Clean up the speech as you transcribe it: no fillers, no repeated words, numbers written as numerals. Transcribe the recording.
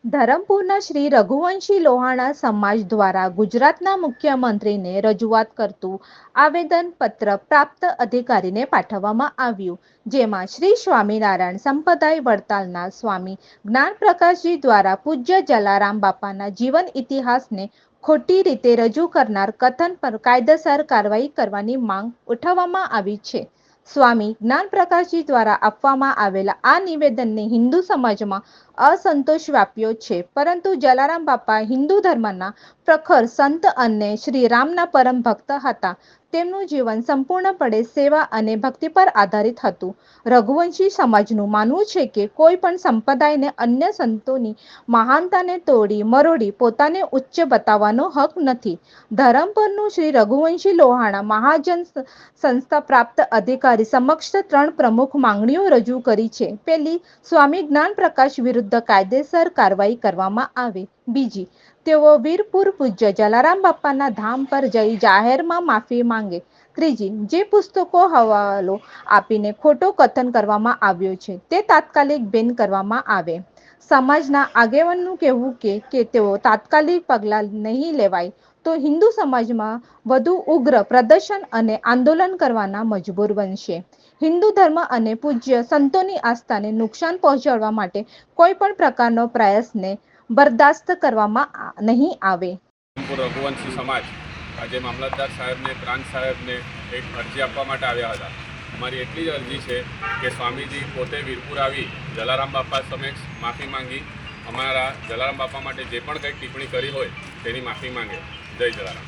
ધરમપુરના શ્રી રઘુવંશી લોહાણા સમાજ દ્વારા ગુજરાતના મુખ્યમંત્રીને રજૂઆત કરતું આવેદનપત્ર પ્રાપ્ત અધિકારીને પાઠવવામાં આવ્યું, જેમાં શ્રી સ્વામિનારાયણ સંપ્રદાય વડતાલના સ્વામી જ્ઞાનપ્રકાશજી દ્વારા પૂજ્ય જલારામ બાપાના જીવન ઇતિહાસને ખોટી રીતે રજૂ કરનાર કથન પર કાયદેસર કાર્યવાહી કરવાની માંગ ઉઠાવવામાં આવી છે. સ્વામી જ્ઞાનપ્રકાશજી દ્વારા આપવામાં આવેલા આ નિવેદનને હિન્દુ સમાજમાં અસંતોષ વ્યાપ્યો છે, પરંતુ જલારામ બાપા હિન્દુ ધર્મના પ્રખર સંત અને શ્રી રામના પરમ ભક્ત હતા. તેમનું જીવન સંપૂર્ણપણે સેવા અને ભક્તિ પર આધારિત હતું. રઘુવંશી સમાજનું માનવું છે કે કોઈ પણ સંપ્રદાયને અન્ય સંતોની મહાનતાને તોડી મરોડી પોતાને ઉચ્ચ બતાવવાનો હક નથી. ધરમપુરનું શ્રી રઘુવંશી લોહાણા મહાજન સંસ્થા પ્રાપ્ત અધિકારી સમક્ષ 3 પ્રમુખ માંગણીઓ રજૂ કરી છે. પહેલી, સ્વામી જ્ઞાનપ્રકાશ વિરુદ્ધ કાયદેસર કાર્યવાહી કરવામાં આવે. બીજી, તેઓ વીરપુર પૂજ્ય જલારામ બાપાના ધામ પર જઈ જાહેરમાં માફી માંગે. ત્રીજી, જે પુસ્તકો હવાલો આપીને ખોટો કથન કરવામાં આવ્યો છે તે તાત્કાલિક બેન કરવામાં આવે. સમાજના આગેવાનનું કહેવું કે તેઓ તાત્કાલિક પગલાં નહીં લેવાય તો હિન્દુ સમાજમાં વધુ ઉગ્ર પ્રદર્શન અને આંદોલન કરવાના મજબૂર બનશે. હિન્દુ ધર્મ અને પૂજ્ય સંતોની આસ્થાને નુકસાન પહોંચાડવા માટે કોઈ પણ પ્રકારનો પ્રયાસને બરદાસ્ત કરવામાં નહીં આવે. રઘુવંશી સમાજ આજે મામલતદાર સાહેબને, પ્રાંત સાહેબને એક અરજી આપવા માટે આવ્યા હતા. અમારી એટલી જ અરજી છે કે સ્વામીજી પોતે વીરપુર આવી જલારામ બાપા સમક્ષ માફી માંગી અમારા જલારામ બાપા માટે જે પણ કંઈક ટિપ્પણી કરી હોય તેની માફી માંગે. જય જલારામ.